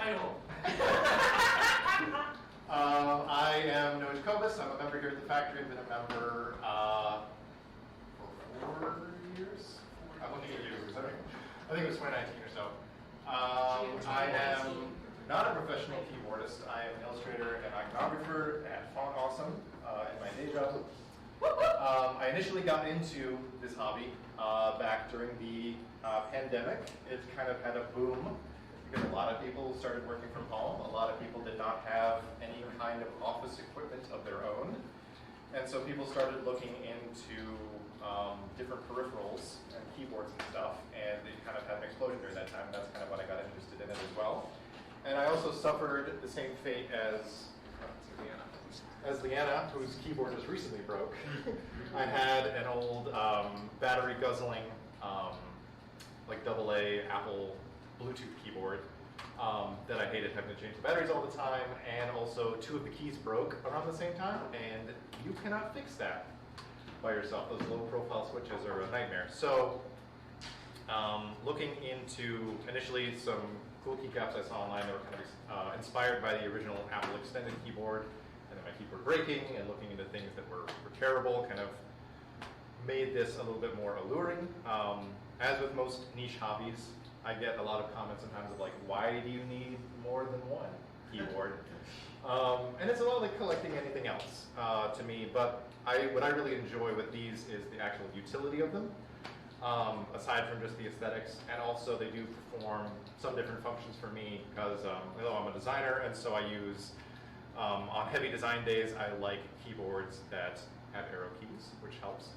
title. I am Noah Jacobus. I'm a member here at the factory. I've been a member for 4 years. I'm looking at you. I think it was 2019 or so. I am not a professional keyboardist. I am an illustrator and iconographer at Font Awesome in my day job. I initially got into this hobby back during the pandemic. It kind of had a boom because a lot of people started working from home. A lot of people did not have any kind of office equipment of their own. And so people started looking into different peripherals and keyboards and stuff, and it kind of had an explosion during that time. That's kind of when I got interested in it as well. And I also suffered the same fate as Leanna, whose keyboard just recently broke. I had an old battery guzzling, like AA Apple Bluetooth keyboard that I hated having to change the batteries all the time, and also 2 of the keys broke around the same time, and you cannot fix that by yourself. Those low profile switches are a nightmare. So looking into initially some cool keycaps I saw online that were kind of inspired by the original Apple extended keyboard, and then my keyboard breaking, and looking into things that were terrible kind of made this a little bit more alluring. As with most niche hobbies, I get a lot of comments sometimes of like, why do you need more than one keyboard? And it's a lot like collecting anything else to me, but what I really enjoy with these is the actual utility of them, aside from just the aesthetics, and also they do perform some different functions for me because I'm a designer, and so I use, on heavy design days, I like keyboards that have arrow keys, which helps,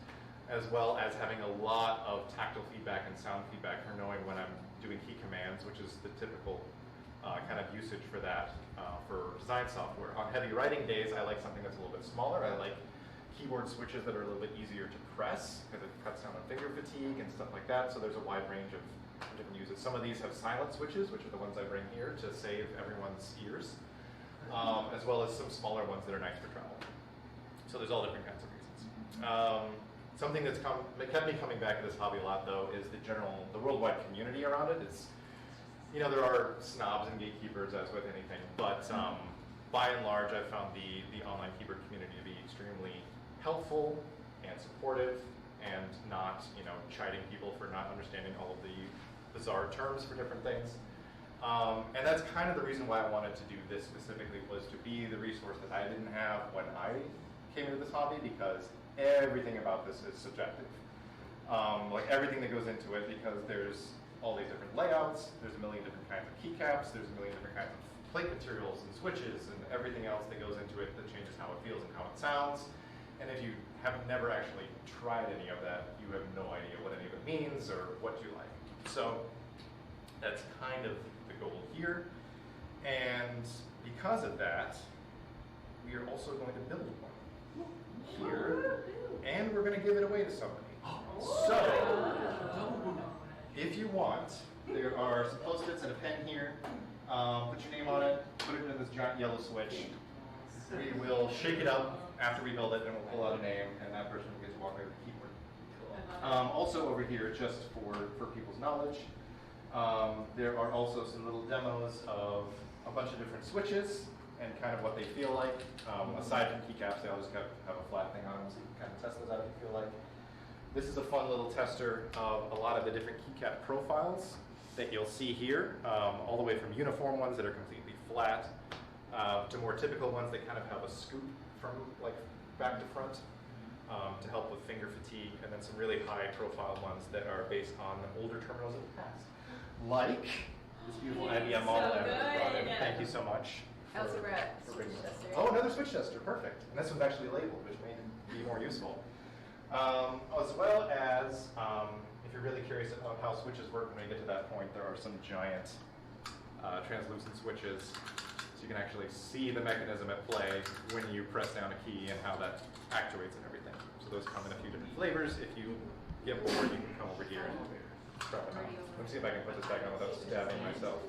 as well as having a lot of tactile feedback and sound feedback for knowing when I'm doing key commands, which is the typical kind of usage for that for design software. On heavy writing days, I like something that's a little bit smaller. I like keyboard switches that are a little bit easier to press because it cuts down on finger fatigue and stuff like that. So there's a wide range of different uses. Some of these have silent switches, which are the ones I bring here to save everyone's ears, as well as some smaller ones that are nice for travel. So there's all different kinds of reasons. Something that's kept me coming back to this hobby a lot, though, is the worldwide community around it. It's, there are snobs and gatekeepers, as with anything, but by and large, I've found the online keyboard community to be extremely helpful and supportive, and not, chiding people for not understanding all of the bizarre terms for different things. And that's kind of the reason why I wanted to do this specifically, was to be the resource that I didn't have when I came into this hobby, because everything about this is subjective. Like everything that goes into it, because there's all these different layouts, there's a million different kinds of keycaps, there's a million different kinds of plate materials and switches and everything else that goes into it that changes how it feels and how it sounds. And if you have never actually tried any of that, you have no idea what any of it means or what you like. So that's kind of the goal here. And because of that, we are also going to build one here, and we're going to give it away to somebody. So, if you want, there are some Post-its and a pen here. Put your name on it, put it in this giant yellow switch. We will shake it up after we build it, and we'll pull out a name, and that person will get to walk away with the keyboard. Also over here, just for people's knowledge, there are also some little demos of a bunch of different switches and kind of what they feel like. Aside from keycaps, they always have a flat thing on them, so you can kind of test those out if you feel like. This is a fun little tester of a lot of the different keycap profiles that you'll see here, all the way from uniform ones that are completely flat to more typical ones that kind of have a scoop from like back to front to help with finger fatigue, and then some really high profile ones that are based on older terminals of the past, like this beautiful IBM model that I brought in. Yeah. Thank you so much. How's the red switch tester? Oh, another switch tester, perfect. And this one's actually labeled, which made it be more useful. As well as, if you're really curious about how switches work when we get to that point, there are some giant translucent switches, so you can actually see the mechanism at play when you press down a key and how that actuates and everything. So those come in a few different flavors. If you get bored, you can come over here and try them out. Let me see if I can put this back on without stabbing myself.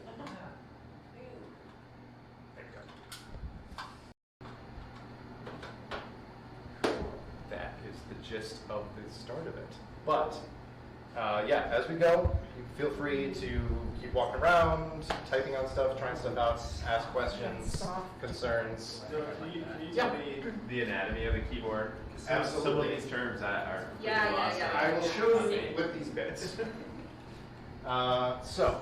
That is the gist of the start of it. But, yeah, as we go, feel free to keep walking around, typing on stuff, trying stuff out, ask questions, concerns. Can you tell me the anatomy of the keyboard? Absolutely. Some of these terms are pretty Yeah, lost. yeah. I will show you with these bits. So,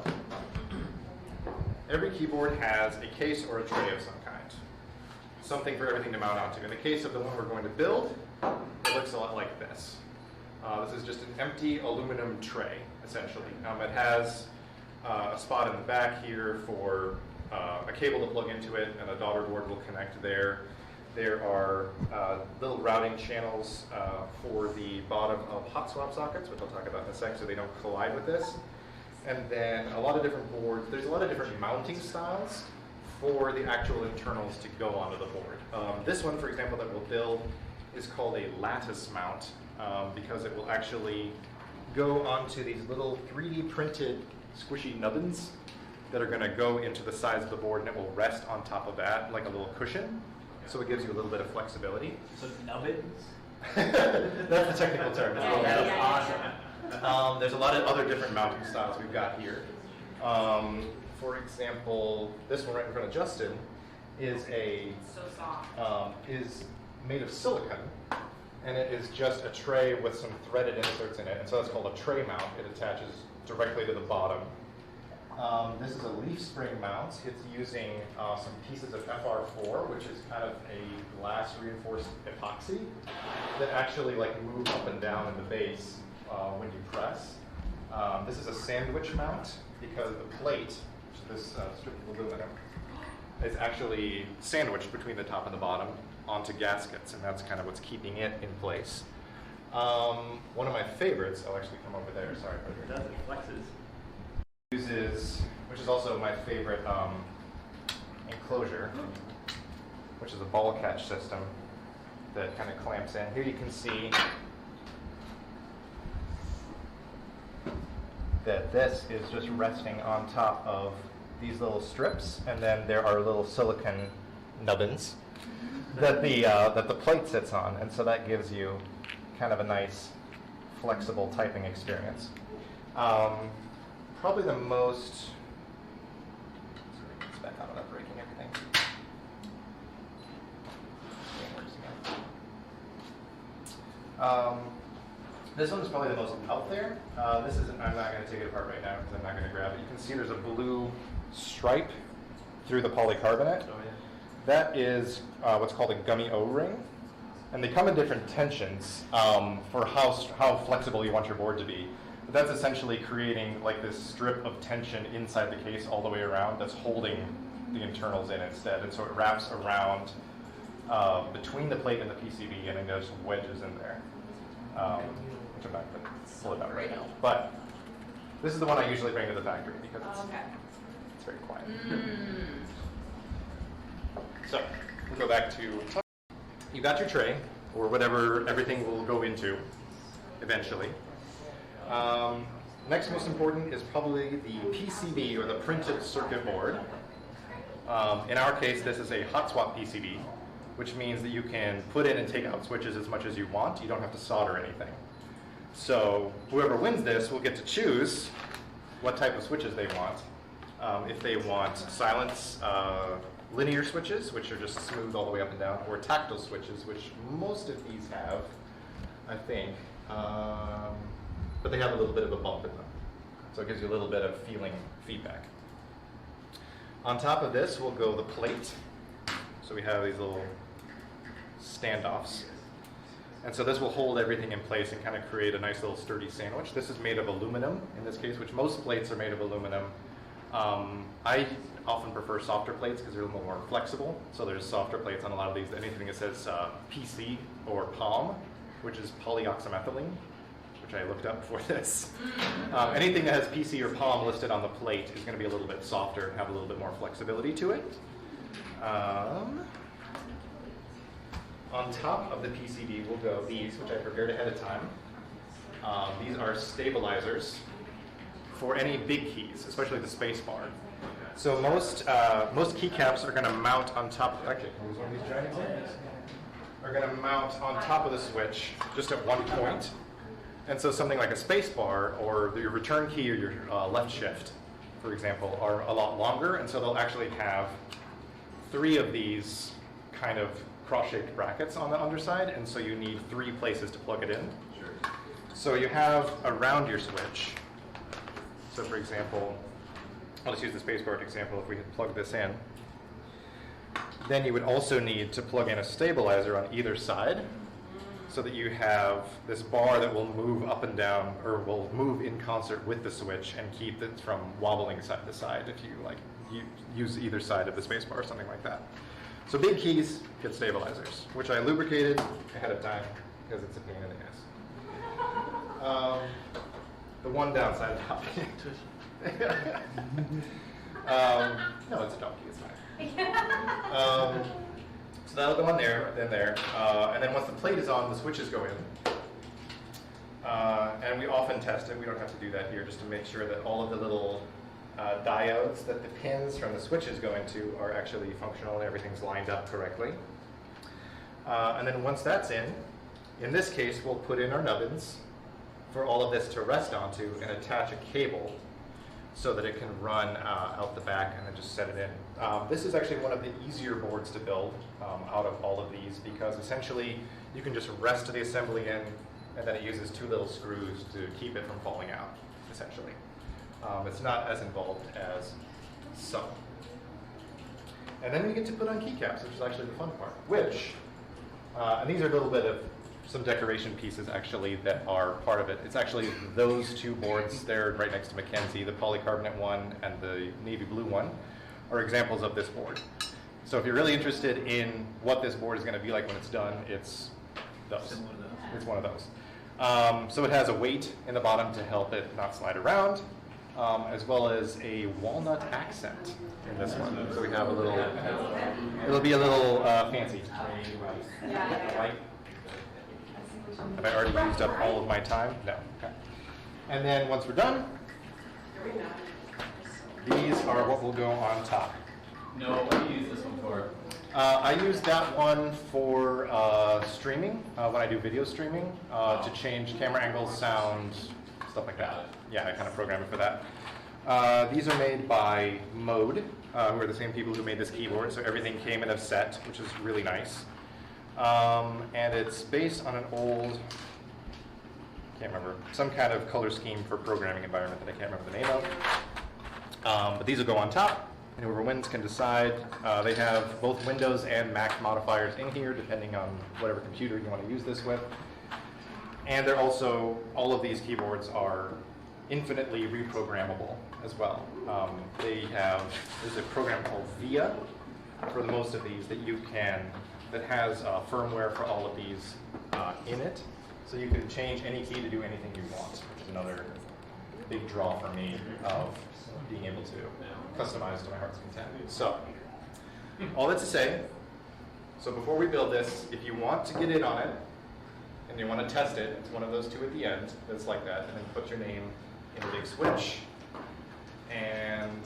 every keyboard has a case or a tray of some kind. Something for everything to mount onto. In the case of the one we're going to build, it looks a lot like this. This is just an empty aluminum tray, essentially. It has a spot in the back here for a cable to plug into it, and a daughter board will connect there. There are little routing channels for the bottom of hot swap sockets, which I'll talk about in a sec, so they don't collide with this. And then a lot of different boards. There's a lot of different mounting styles for the actual internals to go onto the board. This one, for example, that we'll build is called a lattice mount because it will actually go onto these little 3D printed squishy nubbins that are going to go into the sides of the board, and it will rest on top of that like a little cushion. So it gives you a little bit of flexibility. So nubbins? That's the technical term. Yeah. Awesome. There's a lot of other different mounting styles we've got here. For example, this one right in front of Justin is So soft. is made of silicone, and it is just a tray with some threaded inserts in it, and so that's called a tray mount. It attaches directly to the bottom. This is a leaf spring mount. It's using some pieces of FR4, which is kind of a glass reinforced epoxy that actually move up and down in the base when you press. This is a sandwich mount because the plate, which is this strip of aluminum, is actually sandwiched between the top and the bottom onto gaskets, and that's kind of what's keeping it in place. One of my favorites, I'll actually come over there, sorry. It does, it flexes. Uses, which is also my favorite enclosure, which is a ball catch system that kind of clamps in. Here you can see that this is just resting on top of these little strips, and then there are little silicone nubbins that the plate sits on, and so that gives you kind of a nice flexible typing experience. Probably the most, sorry, it's back on without breaking everything. This one is probably the most out there. This isn't, I'm not going to take it apart right now because I'm not going to grab it. You can see there's a blue stripe through the polycarbonate. Oh, yeah. That is what's called a gummy O-ring. And they come in different tensions for how flexible you want your board to be. But that's essentially creating this strip of tension inside the case all the way around that's holding the internals in instead. And so it wraps around between the plate and the PCB, and then there's wedges in there, which I'm not going to pull it out right now. But this is the one I usually bring to the factory because it's very quiet. So we'll go back to, you got your tray, or whatever everything will go into eventually. Next most important is probably the PCB, or the printed circuit board. In our case, this is a hot swap PCB, which means that you can put in and take out switches as much as you want. You don't have to solder anything. So whoever wins this will get to choose what type of switches they want. If they want silence, linear switches, which are just smooth all the way up and down, or tactile switches, which most of these have, I think. But they have a little bit of a bump in them. So it gives you a little bit of feedback. On top of this will go the plate. So we have these little standoffs. And so this will hold everything in place and kind of create a nice little sturdy sandwich. This is made of aluminum in this case, which most plates are made of aluminum. I often prefer softer plates because they're a little more flexible. So there's softer plates on a lot of these. Anything that says PC or POM, which is polyoxymethylene, which I looked up before this. Anything that has PC or POM listed on the plate is going to be a little bit softer and have a little bit more flexibility to it. On top of the PCB will go these, which I prepared ahead of time. These are stabilizers for any big keys, especially the space bar. So most keycaps are going to mount on top. Actually, can I use one of these giant examples? Are going to mount on top of the switch, just at one point. And so something like a space bar or your return key or your left shift, for example, are a lot longer, and so they'll actually have 3 of these kind of cross-shaped brackets on the underside, and so you need 3 places to plug it in. Sure. So you have around your switch, so for example, I'll just use the spacebar example. If we had plugged this in, then you would also need to plug in a stabilizer on either side so that you have this bar that will move up and down, or will move in concert with the switch and keep it from wobbling side to side if you use either side of the spacebar or something like that. So big keys get stabilizers, which I lubricated ahead of time because it's a pain in the ass. The one downside about it. No, it's a donkey, it's fine. So that'll go on there, then there. And then once the plate is on, the switches go in. And we often test it. We don't have to do that here, just to make sure that all of the little diodes that the pins from the switches go into are actually functional and everything's lined up correctly. And then once that's in this case, we'll put in our nubbins for all of this to rest onto and attach a cable so that it can run out the back and then just set it in. This is actually one of the easier boards to build out of all of these, because essentially you can just rest the assembly in, and then it uses 2 little screws to keep it from falling out, essentially. It's not as involved as some. And then we get to put on keycaps, which is actually the fun part, which, and these are a little bit of some decoration pieces actually that are part of it. It's actually those 2 boards there right next to Mackenzie, the polycarbonate one and the navy blue one, are examples of this board. So if you're really interested in what this board is going to be like when it's done, it's those. It's one of those. So it has a weight in the bottom to help it not slide around, as well as a walnut accent in this one. So we have a little, it'll be a little fancy. Have I already used up all of my time? No. Okay. And then once we're done, these are what will go on top. No, what do you use this one for? I use that one for streaming, when I do video streaming, to change camera angles, sound, stuff like that. Yeah, I kind of program it for that. These are made by Mode, who are the same people who made this keyboard, so everything came in a set, which is really nice. And it's based on an old, can't remember, some kind of color scheme for programming environment that I can't remember the name of. But these will go on top, and whoever wins can decide. They have both Windows and Mac modifiers in here, depending on whatever computer you want to use this with. And they're also, all of these keyboards are infinitely reprogrammable as well. There's a program called VIA for most of these that has firmware for all of these in it. So you can change any key to do anything you want, which is another big draw for me of being able to customize to my heart's content. So, all that to say, so before we build this, if you want to get in on it, and you want to test it, it's one of those 2 at the end that's like that, and then put your name in the big switch, and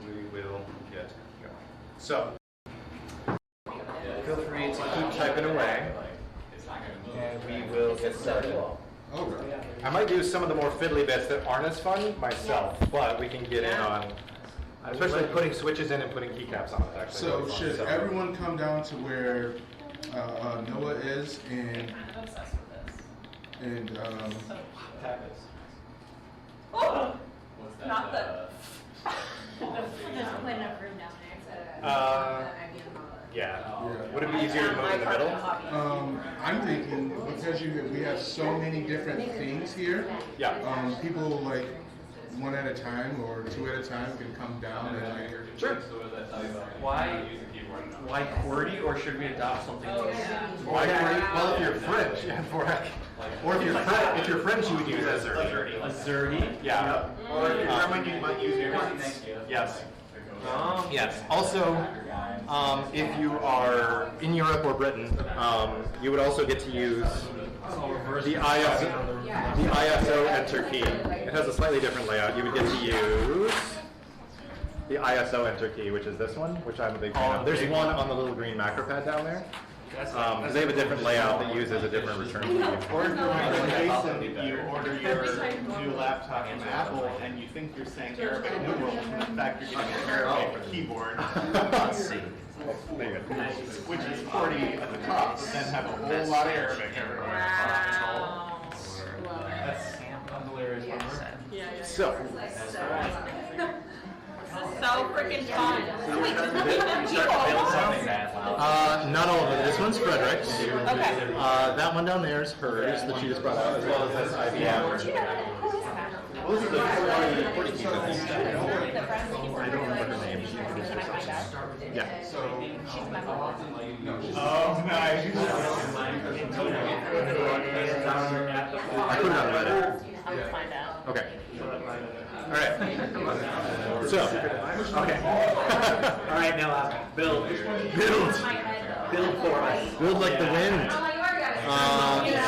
we will get going. So, feel free to keep typing away, and we will get started. Okay. I might do some of the more fiddly bits that aren't as fun myself, but we can get in on, especially putting switches in and putting keycaps on it. Actually, So really fun. should everyone come down to where Noah is and I'm obsessed with this. and Oh! What's that? Not the. There's plenty enough room down there. Yeah. Yeah. Would it be easier to move in the middle? I'm thinking because we have so many different things here. Yeah. People like 1 at a time or 2 at a time can come down and like. Sure. So what does that tell you about Why- using a keyboard? Why QWERTY, or should we adopt something else? Why French? Well, if you're French, yeah, or if you're French, you would use Azure. A ZERTY? Yeah. Or if you're German, you might use your Thank you. Yes. Um, Yes. Also, if you are in Europe or Britain, you would also get to use the ISO enter key. It has a slightly different layout. You would get to use the ISO enter key, which is this one, which I'm a big fan of. There's one on the little green macro pad down there. Because they have a different layout that uses a different return key. Or if you're like Jason, you order your new laptop from Apple and you think you're saying Arabic numerals, and in fact you're getting an Arabic keyboard. Which is 40 at the top, but then have a whole lot of Arabic everywhere. Wow. That's hilarious. So, So freaking fun. not all of it. This one's Frederick's. Okay. That one down there is hers that she just brought out, as well as this IBM. Those are the 40 keys, I think. I don't remember her name. She introduced herself. Yeah. Oh, nice. I put it on Reddit. I will find out. Okay. All right. So, okay. All right, now build. Build. Build for us. Build like the wind.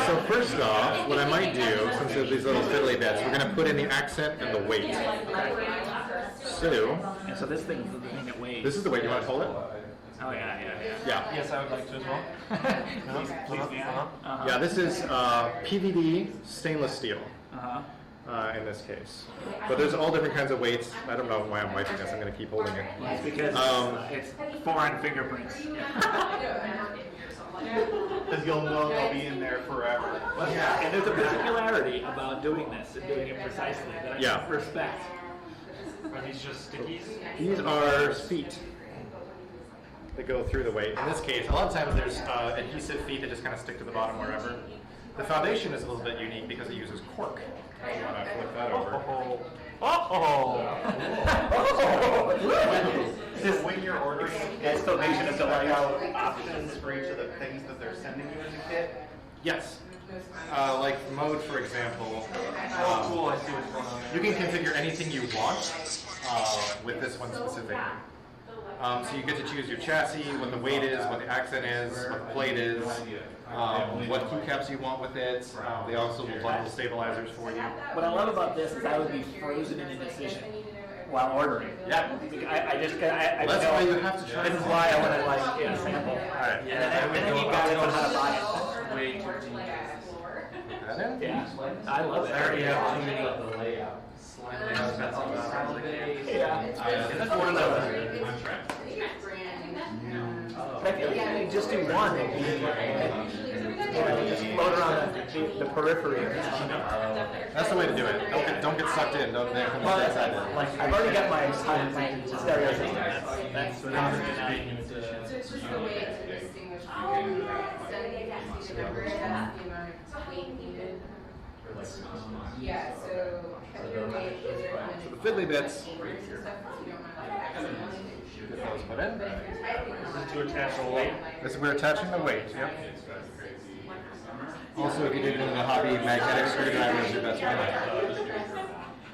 So first off, what I might do, since there's these little fiddly bits, we're going to put in the accent and the weight. So, And so this thing is the thing that weighs. this is the weight. You want to hold it? Oh yeah. Yeah. Yes, I would like to as well. Please, Yeah, this is PVD stainless steel. In this case. But there's all different kinds of weights. I don't know why I'm wiping this. I'm going to keep holding it. It's because it's foreign fingerprints. Because you'll know they'll be in there forever. Yeah, and there's a particularity about doing this and doing it precisely that I respect. Are these just stickies? These are feet that go through the weight. In this case, a lot of times there's adhesive feet that just kind of stick to the bottom wherever. The foundation is a little bit unique because it uses cork. If you want to flip that over. When you're ordering installation, is to lay out options for each of the things that they're sending you as a kit? Yes. Like mode, for example. Cool, I see what's going on. You can configure anything you want with this one specifically. So you get to choose your chassis, what the weight is, what the accent is, what the plate is, what keycaps you want with it. They also will bundle stabilizers for you. What I love about this is I would be frozen in indecision while ordering. Yeah. That's why you have to try. This is why I want to get a sample. All right. And then you guys know how to buy it. That in? Yeah. I love it. I already have too many of the layout. Yeah. That's one of those contracts. But I feel like you just do one and just float around the periphery. That's the way to do it. Don't get sucked in. Don't come inside. Like I've already got my stereo system. That's what I'm doing. So it's just the way to distinguish sending a capacity number and the amount of weight needed. Yeah, so heavier weight is recommended. The fiddly bits. And stuff, if you don't mind. Get those put in. But if you're typing on To attach the weight. This is we're attaching the weight. Yep. Also, if you did into the hobby, magnetic screwdriver is your best friend.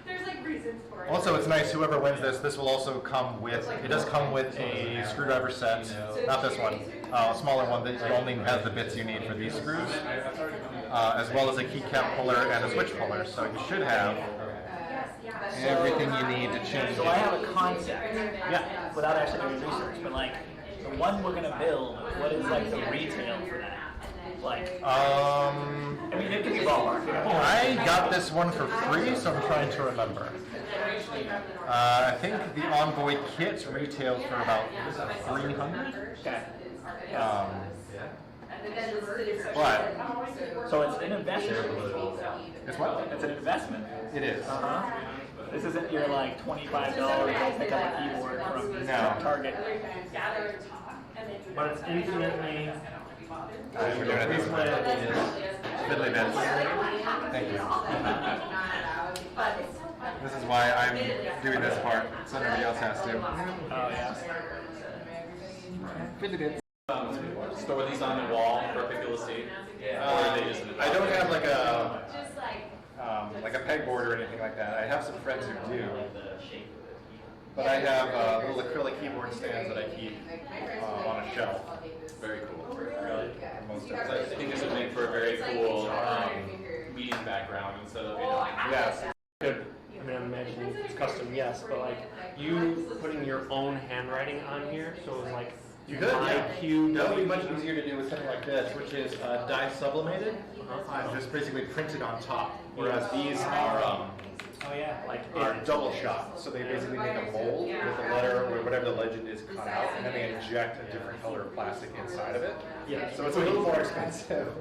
There's like reasons for it. Also, it's nice, whoever wins this will also come with, it does come with a screwdriver set, not this one, a smaller one that only has the bits you need for these screws, as well as a keycap puller and a switch puller, so you should have everything you need to change So I it. have a concept. Yeah. Without actually doing research, but like the one we're gonna build, what is like the retail for that? Like, I mean, it could be ballpark. I got this one for free, so I'm trying to remember. I think the Envoy kit retails for about $300. Okay. But So it's an investment. it's what? It's an investment. It is. This isn't your like $25 to pick up a keyboard from Target. But it's infinitely. We're doing it this way. Fiddly bits. Thank you. This is why I'm doing this part, so nobody else has to. Oh yeah. Fiddly bits. Store these on the wall for people to see. I don't have like a pegboard or anything like that. I have some friends who do. But I have little acrylic keyboard stands that I keep on a shelf. Very cool. Really, most of I it. think this would make for a very cool meeting background instead of, Yes. I mean, I'm imagining it's custom, yes, but like you putting your own handwriting on here, so it was like You could, yeah. IQ. That would be much easier to do with something like this, which is dye sublimated, just basically printed on top. Whereas these are Oh yeah, like are double shot, so they basically make a mold with the letter or whatever the legend is cut out, and then they inject a different color of plastic inside of it. Yeah. So it's a little more expensive.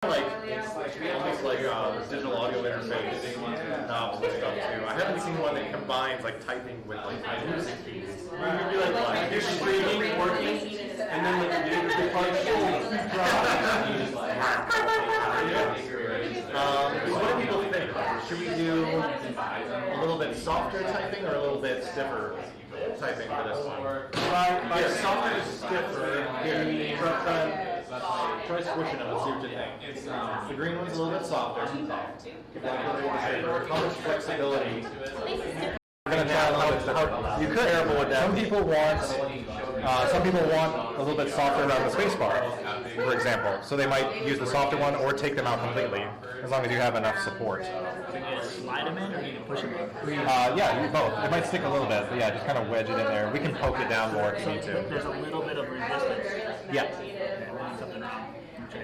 Like it's almost like a digital audio interface novel and stuff too. I haven't seen one that combines like typing with like music feeds. You'd be like, you're streaming, working, and then when you do your big part, what do people think? Should we do a little bit softer typing or a little bit stiffer typing for this one? by softer to stiffer, Try squishing them and see what you think. The green one's a little bit softer. How much flexibility? We're gonna try a little bit stiffer. You could. Terrible with that. Some people want a little bit softer around the space bar, for example. So they might use the softer one or take them out completely, as long as you have enough support. Can you slide them in or you can push them in? Yeah, you both. It might stick a little bit, but yeah, just kind of wedge it in there. We can poke it down more if we need to. There's a little bit of resistance. Yeah.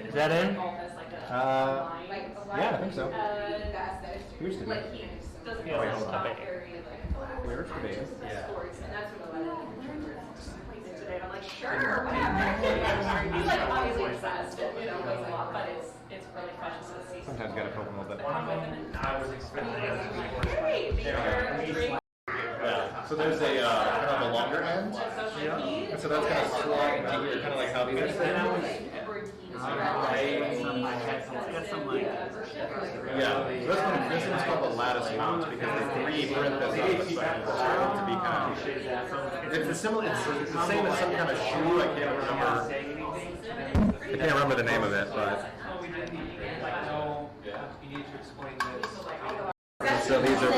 is that in? Yeah, I think so. Here's the base. Where's the base? I'm like, sure, whatever. He's like obviously obsessed, you know, but it's really precious to see. Sometimes you gotta poke them a little bit. Yeah. So there's a kind of a longer end. Yeah. And so that's kind of sliding into here, kind of like how these yeah. So this one's called the lattice mount because they reprint this on the side to be kind of. It's the same as some kind of shoe. I can't remember the name of it, but. So these are.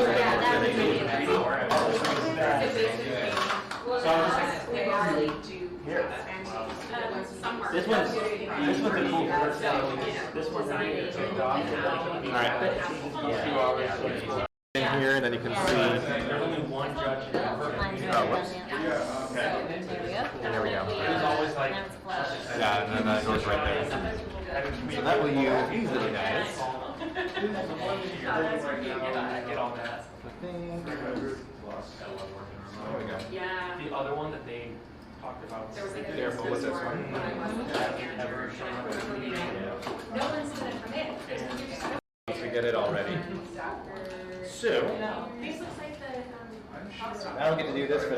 This one's a cool first. This one's Alright. In here, and then you can see. There's only one judge. Oh, whoops. Okay. There we go. There's always like. Yeah, and then that goes right there. So that will use these little guys. Get on that. There we go. Yeah. The other one that they talked about. Careful with this one. No one's gonna come in. Once we get it all ready. So, This looks like the, I don't get to do this for the.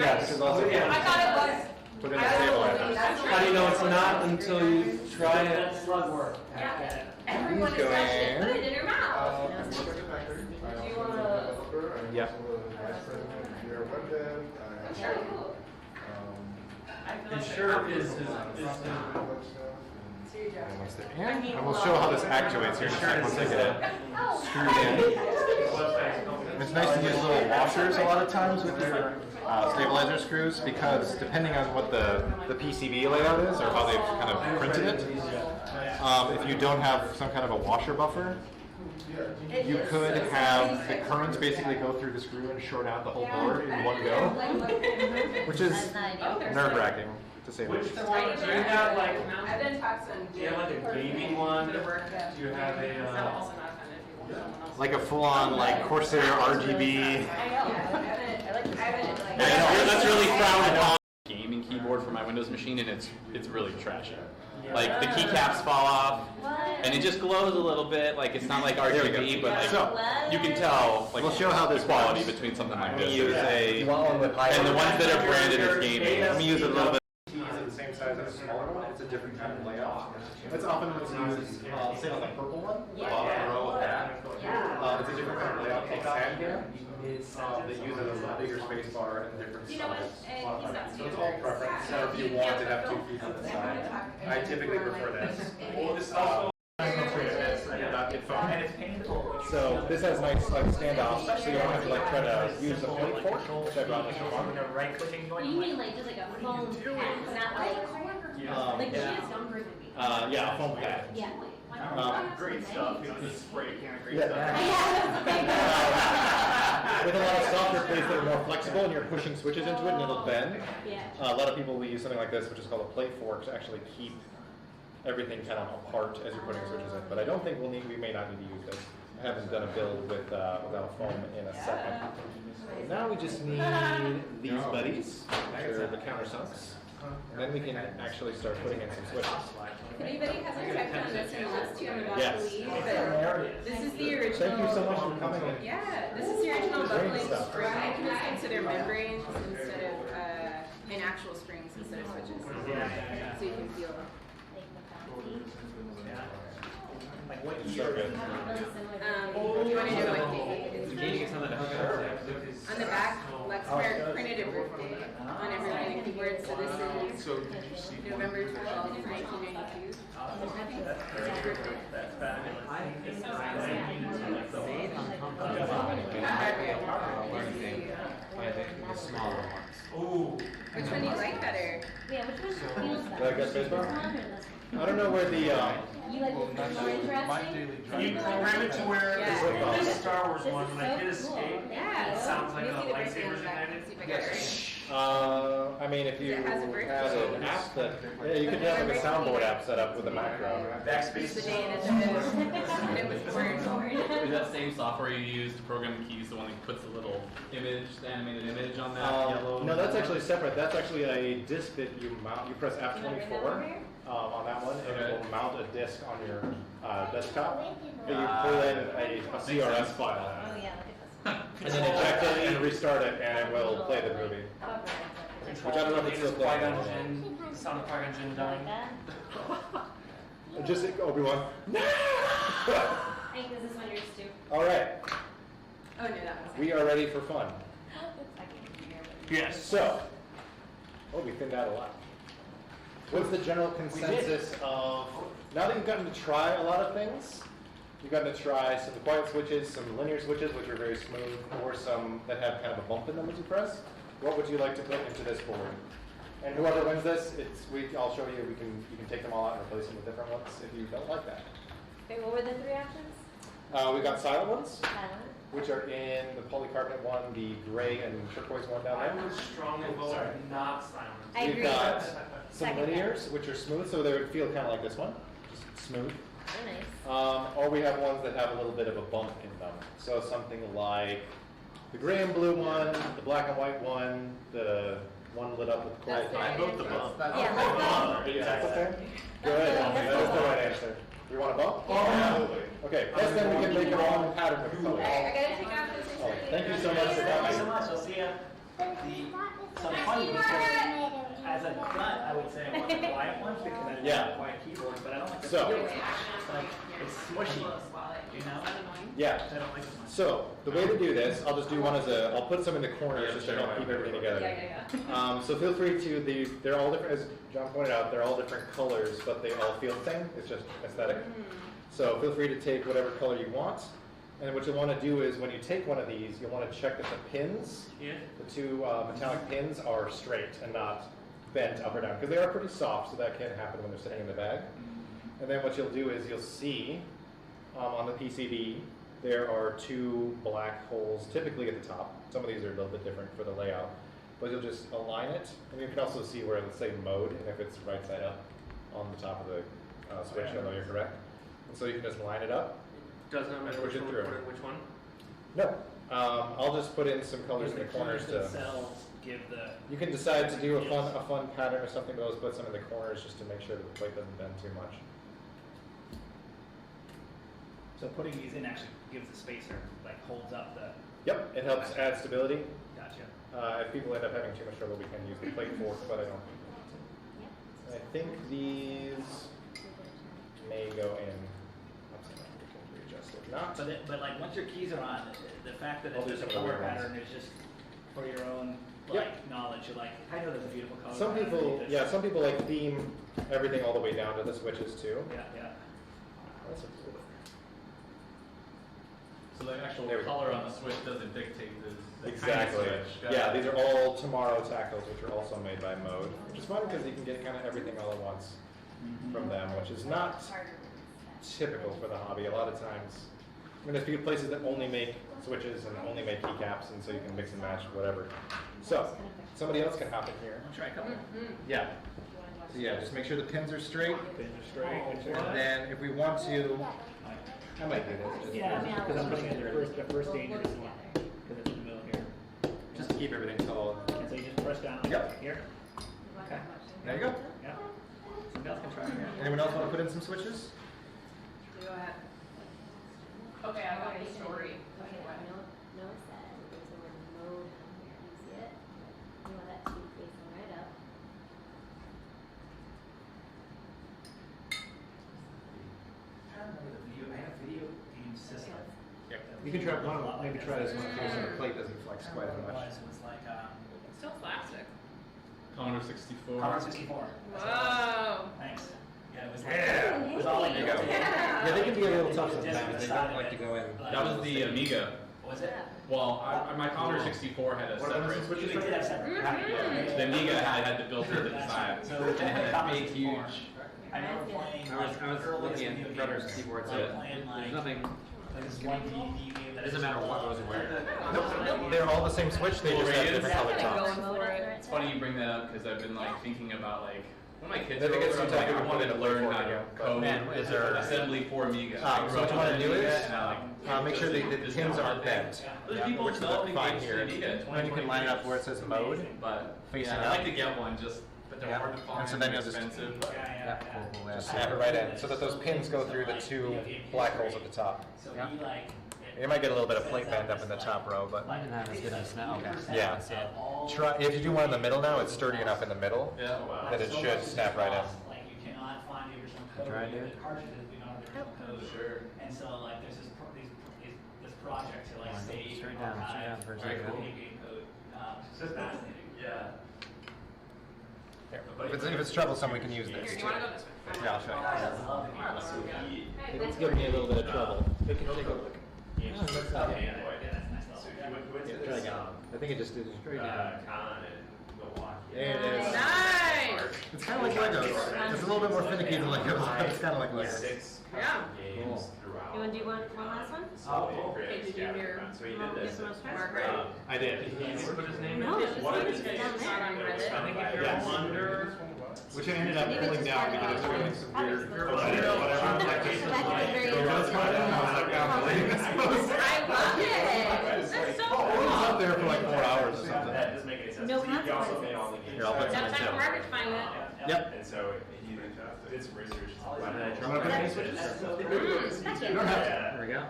Yeah, this is also. I thought it was. Put in the stabilizer. How do you know it's not until you try it? Slug work. Yeah. Everyone is touching. Put it in your mouth. Do you wanna? Yeah. Very cool. It sure is. And we'll show how this actuates here in a second once I get it screwed in. It's nice to use little washers a lot of times with your stabilizer screws because depending on what the PCB layout is or how they've kind of printed it, if you don't have some kind of a washer buffer, you could have the currents basically go through the screw and short out the whole board in one go, which is nerve-wracking to say the least. Do you have like? I've been talking. Do you have like a gaming one? Do you have a? Like a full-on like Corsair RGB. That's really frowned upon. Gaming keyboard for my Windows machine, and it's really trashy. Like the keycaps fall off, and it just glows a little bit. Like it's not like RGB, but like So, you can tell. Like we'll show how this quality works. between something like this Use a, and the ones that are branded as gaming. let me use a little bit. Keys are the same size as a smaller one. It's a different kind of layout. It's often what's used, say on the purple one, the bottom row of that. It's a different kind of layout called Sandman. They use it as a bigger space bar and different size. So it's all preference. So if you want to have 2 keys on the side, I typically prefer this. So this has nice like standoffs, so you don't have to like try to use the point fork, which I brought this one. Right clicking going. You mean like just like a phone pad, not like she is younger than me. Yeah, a foam pad. Yeah. Great stuff. You know, just spray a can of great Yeah. stuff. With a lot of softer plates that are more flexible, and you're pushing switches into it, and it'll bend. Yeah. A lot of people will use something like this, which is called a plate fork, to actually keep everything kind of apart as you're putting switches in. But I don't think we may not need to use this. I haven't done a build without foam in a second. Now we just need these buddies, which are the countersunks. And then we can actually start putting in some switches. If anybody hasn't checked on this in the last 2 I'm about Yes. to leave, but this is the original. Thank you so much for coming in. Yeah, this is the original bubbling stuff. spring mechanism, so they're membranes instead of, and actual springs instead of switches. So you can feel. Like what It's year? so good. You want to know what date it is? On the back, Lexmark printed a roof date on every one of the keyboards, so this is So did you see? November 12th, 1992. It's roof date. That's fabulous. The smaller ones. Ooh. Which one do you like better? Yeah, which one feels better? Like that space bar? This one or this one? I don't know where the, You like this one more interesting? Can you program it to where Yeah. the Star Wars This one, is when I hit so cool. escape, Yeah. it sounds like a Let me see the birthday on lightsabers the back. ignited? See if I got it right. I mean, if you It has a birthday. had an app that, yeah, you could have like a soundboard app set up with a macro. It's the day and it was born. Is that same software you use to program the keys, the one that puts the little image, the animated image on that yellow? No, that's actually separate. That's actually a disc that you mount. You press F24 on that one, and it will mount a disc on your desktop. But you pull in a CRS file, Oh, yeah, look at and then eject it and restart it, and it will play the movie. this. Which I don't know if it's still playing. Qui-Gon Jinn, sound of Qui-Gon Jinn Like Uh, dying. that? Just Obi-Wan. No! I think this is one yours too. All right, Oh, no, that one's. we are ready for fun. I can hear it. Yes. So, we thinned out a lot. What's the general consensus of, now that you've gotten to try a lot of things, you've gotten to try some quiet switches, some linear switches, which are very smooth, or some that have kind of a bump in them as you press, what would you like to put into this board? And whoever wins this, I'll show you, you can take them all out and replace them with different ones if you don't like that. Wait, what were the 3 options? We've got silent ones, Silent. which are in the polycarbonate one, the gray and turquoise one down I there. would strongly vote Sorry. not silent. I We've agree. got some Second linears, which are smooth, so they would feel kind of like this one, just smooth. Oh, nice. Or we have ones that have a little bit of a bump in them. So something like the gray and blue one, the black and white one, the one lit up with quiet That's time. the right answer. Yeah, let's go. That's okay? Good, That's that is the the right answer. You want a bump? Absolutely. Okay, plus then we can make our own pattern with colors. Alright, I gotta take off this. Oh, thank you so much for Thank you so coming. much. I'll see ya. So funny because as a nut, I would say I want the quiet ones because I Yeah. want quiet keyboards, but I don't like the So- feel. Like it's smushy, you know? Yeah. I don't like it much. So the way to do this, I'll just do one I'll put some in the corners just to help keep everything together. Yeah. So feel free to, they're all different, as John pointed out, they're all different colors, but they all feel the same. It's just aesthetic. So feel free to take whatever color you want. And what you'll want to do is when you take one of these, you'll want to check that the pins, Yeah. the 2 metallic pins, are straight and not bent up or down, because they are pretty soft, so that can happen when they're sitting in the bag. And then what you'll do is you'll see on the PCB, there are 2 black holes typically at the top. Some of these are a little bit different for the layout, but you'll just align it, and you can also see where it'll say mode, and if it's right side up on the top of the switch, you'll know you're correct. And so you can just line it up. Does not matter which Push it one, through. put in which one. No, I'll just put in some colors in the corners to. Themselves give the. You can decide to do a fun pattern or something, but I'll just put some in the corners just to make sure that the plate doesn't bend too much. So putting these in actually gives the spacer, like holds up the. Yep, it helps add stability. Gotcha. If people end up having too much trouble, we can use the plate fork, but I don't. I think these may go in. We can readjust it. Not. But like once your keys are on, the fact that I'll do it's a some of the color weird ones. pattern is just for your own Yep. knowledge. You're like, I know there's a beautiful color. Some pattern people, underneath yeah, this. some people like theme everything all the way down to the switches too. Yeah, yeah. That's what's cool. So the actual There we go. color on the switch doesn't dictate the Exactly. kind of switch. Got Yeah, it. these are all Tomorrow tackles, which are also made by Mode, which is fun because you can get kind of everything all at once from them, which is not typical for the hobby. A lot of times, And there's places that only make switches and only make keycaps, and so you can mix and match whatever. So somebody else can hop in here. I'll try a couple. Yeah. So yeah, just make sure the pins are straight. Pins are straight. And then if we want to, I might do this. Just Yeah, because I'm putting it the first dangerous one. Because it's in the middle here. just to keep everything solid. And so you just press down here. Okay. There you go. Yeah. Somebody else can try here. Anyone else want to put in some switches? Go ahead. Okay, I got the story. Noah said there's the word mode on here. You see it? You want that to be facing right up. I remember the video. I had a video game system. You can try one. Maybe try this one here so the plate doesn't flex quite as much. It was like It's still plastic. Commodore 64. Commodore 64. Whoa. Thanks. Yeah, it was like Yeah. it was all like There you go. Yeah, they can be a little tough sometimes. They don't like to go in. That was the Amiga. Was it? Well, my Commodore 64 had a separate. You did have separate. Yeah, the Amiga had the built-in to the side. So It had a big, huge. I remember playing. I was looking at Brother's keyboards. There's nothing. Like this one DVD game that It doesn't matter what goes where. Nope, they're all the same switch. They just have different color tops. It's funny you bring that up because I've been like thinking about like when my kids I are think it's older, I'm some like, type I of wanted to learn for how it, to yeah. code Man, is there- assembly for Amiga. So what you want to do is and I, like, make sure the pins aren't bent. There's people which is developing fine games here. for Amiga. And then you can line it up where it says mode. But Facing yeah, up. I like to get one just, but they're Yeah. hard to find. And so then you'll just- expensive. Just snap it right in so that those pins go through the two black holes at the top. So he like. You might get a little bit of plate bend up in the top row, but Not as good as now. Okay. yeah. Try if you do one in the middle now, it's sturdy enough in the middle Yeah. that it should snap right in. Like you cannot find the original code. Try it, dude. The cartridges we don't have the original code. Sure. And so like there's this project to like save Straight and down, archive for a Very second. cool. video game code. It's just fascinating. Yeah. Here. If it's troublesome, we can use Here, this do too. you want to go this way? Yeah, I'll show you. Alright, let's go. It's giving me a little bit of trouble. Take a look. Okay, yeah, that's nice level. Try again. I think it just did it straight down. Con and Milwaukee. There it is. Nice! It's kind of like Legos. It's a little bit more finicky than Legos, but it's kind of like Legos. 6 Yeah. games throughout. You want to do one last one? Okay, did you hear? So he Want did to this. get some more Margaret? stress? I did. Put his name No, it's What just is it? down there. On Reddit. I think if you're Yes. under. Which I ended up Maybe pulling just down find because it was out. doing some weird Probably whatever. That is very So that's kind of, I was like, yeah, I'm believing this. I love it! That's so Oh, it was up cool! there for like 4 hours or something. That doesn't make any sense. No He also consequences. made all the games. Here, I'll put Now some time for in. Margaret to find it. Yep. And so he did some research. You want to put any switches? That's You don't have to. There we go.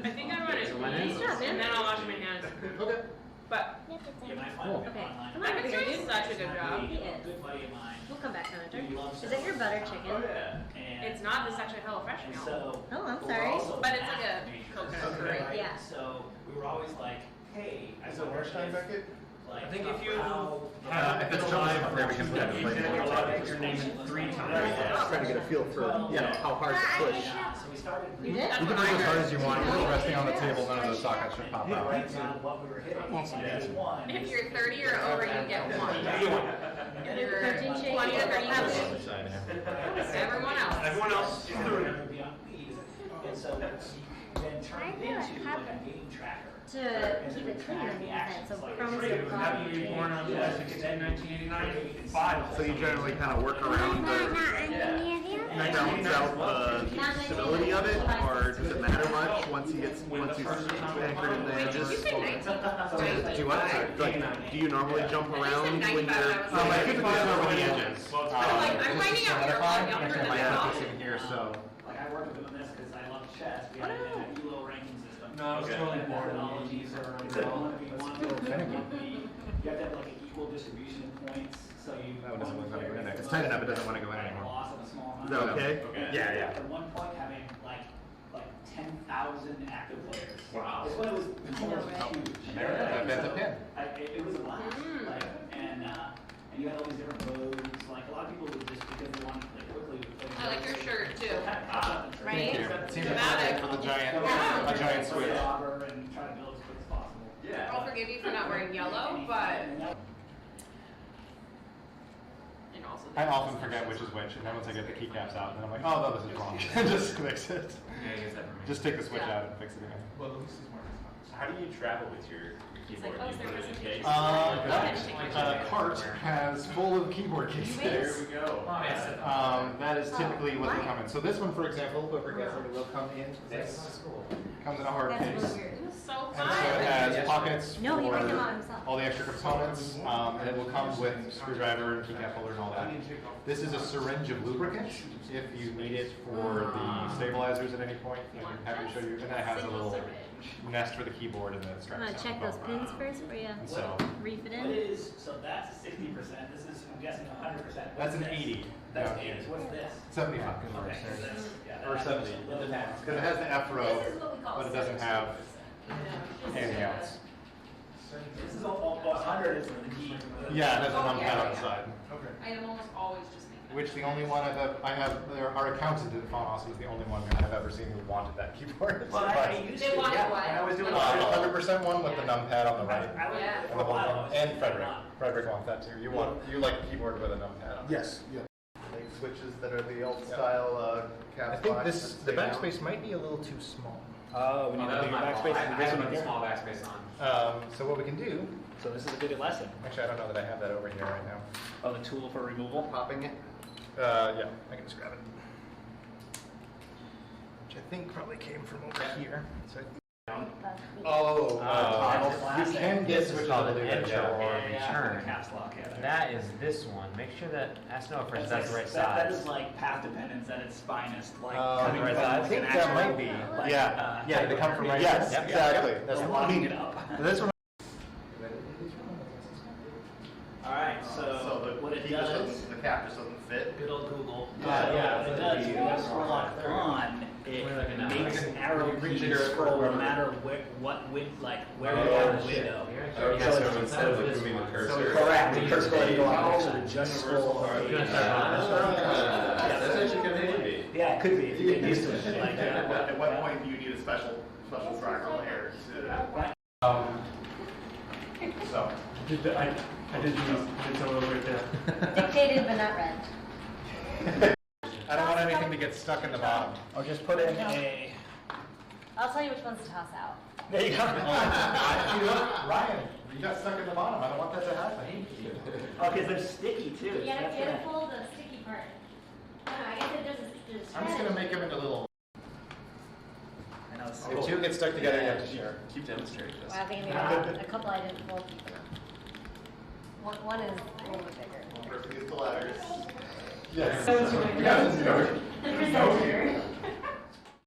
I think I want So when to is- and then I'll wash my hands. Okay. But Yeah, my Cool. final Okay. online. Come I on, think Victor. you're doing such a good job. He is. Good buddy of mine. We'll come back, Hunter. Is that your butter chicken? And it's not the actually HelloFresh and meal. so Oh, I'm we're sorry. also But it's like a math coconut majors, curry. right? Yeah. So we were always like, hey, Is it lunchtime, Beckett? like, I think if you If it's troublesome, there we can get it. your name in 3 times. Trying to get a feel for, how hard to push. So we started. You did? You can push as hard as you want. If it's resting on the table, none of those sockets should pop out. Right down what we were hitting. One. If you're 30 or over, you get one. If you're Protein 20 shake. or 30, you get two. Side here. Everyone else. Everyone else is doing it. And so then turned it into like a game tracker. To keep it clean on the inside, so crumbs don't fall. Happy you were born on 1989? 5. So you generally kind of work around the stability of it, or does it matter much once he's anchored in the edges? You said 19. Do you what? Like, do you normally jump around when you're? I think it's over the edges. I'm finding out you're a lot younger than I thought. sitting here, so. Like I worked with him on this because I love chess. We had an ELO ranking system. No, I was totally bored. Methodologies are you have to have like an equal distribution of points, so you. That one doesn't want to go in there. It's tight enough, it doesn't want to go in anymore. Loss of a small Is amount. that okay? Yeah, yeah. At one point, having like 10,000 active players. Wow. This one was huge. There, that's a pin. It was a blast. Like, and you had all these different modes. Like a lot of people would just because they wanted to play quickly. Would play I like your shirt too. Right? It seems Dramatic. like for the giant switch. And try to build as quick as possible. I'll forgive you for not wearing yellow, but I often forget which is which, and then once I get the keycaps out, then I'm like, oh no, this is wrong. Just fix it. Just take the switch out and fix it again. How do you travel with your keyboard? like, oh, You put it in a case? That cart has full of keyboard cases. There we go. That is typically what they come in. So this one, for example, whoever gets it will come in this. Comes in a hard That's case. really weird. So And so it has pockets No, he worked them out for himself. all the extra components, and it will come with screwdriver and keycap holder and all that. This is a syringe of lubricant if you need it for the stabilizers at any point. I'm happy to show you. And then it has a little nest for the keyboard and the I'm straps. gonna check those pins first for you. And so Reef it What in. is, so that's 60%, this is, I'm guessing 100%. that's an 80. That's Yeah. 80, what's this? 75. Okay, so that's, yeah, Or that 70. actually- it depends. Because it has the F row, but it doesn't have anything else. This is all 100 is the key. Yeah, it has a Oh, numpad yeah, on the yeah. side. I am almost always just making. Which the only one our accountant at Phonos was the only one I've ever seen who wanted that keyboard. Well, I used They to, want yeah, what? when I was doing The 100% one with the numpad on the right. I was, Yeah. for And a the whole while, I thing. was And doing Frederick. that. Frederick wants that too. You like a keyboard with a numpad on it. Yes, yeah. Like switches that are the old Yeah. style caps. I think lock this that the stay down. backspace might be a little too small. Oh, we need that a was bigger my fault. backspace. I have a small backspace on. So what we can do, So this is a good lesson. actually I don't know that I have that over here right now. Oh, the tool for removal? Popping it. Yeah, I can just grab it. Which I think probably came from over here. So I think Oh, you can get switches called that'll an do that, intro yeah. or Yeah, return. caps lock, yeah. That is this one. Make sure that, ask Noah for that's the right That size. is like path dependence at its finest. Like I coming from think an that actual, might be. like, Yeah, they come from right Yes, here. yep, Exactly. yep. That's And what I locking mean. it up. This one. Alright, so what it does, the cap just doesn't fit. good old Google. Yeah, What it does, when you scroll on, it makes arrow keys scroll no matter what width, like where you are in the window. So instead of like moving the cursor. Correct, the cursor going to go on, so just scroll. That's actually kind of handy. Yeah, it could be, if you get used to it, like, At what point do you need a special driver layer to? So. I did some of it right there. Dictated but not read. I don't want anything to get stuck in the bottom. Or just put in a, I'll tell you which ones to toss out. there you go. Ryan, you got stuck in the bottom. I don't want that to happen. Oh, because they're sticky too. You gotta That's get right. a pull the sticky part. I guess it doesn't. I'm just gonna make them into little. I know, it's If two get stuck together, you have to share. Keep demonstrating this. Well, I think maybe a couple I didn't pull. One is a little bit bigger. First use the letters. Yes. The presenter.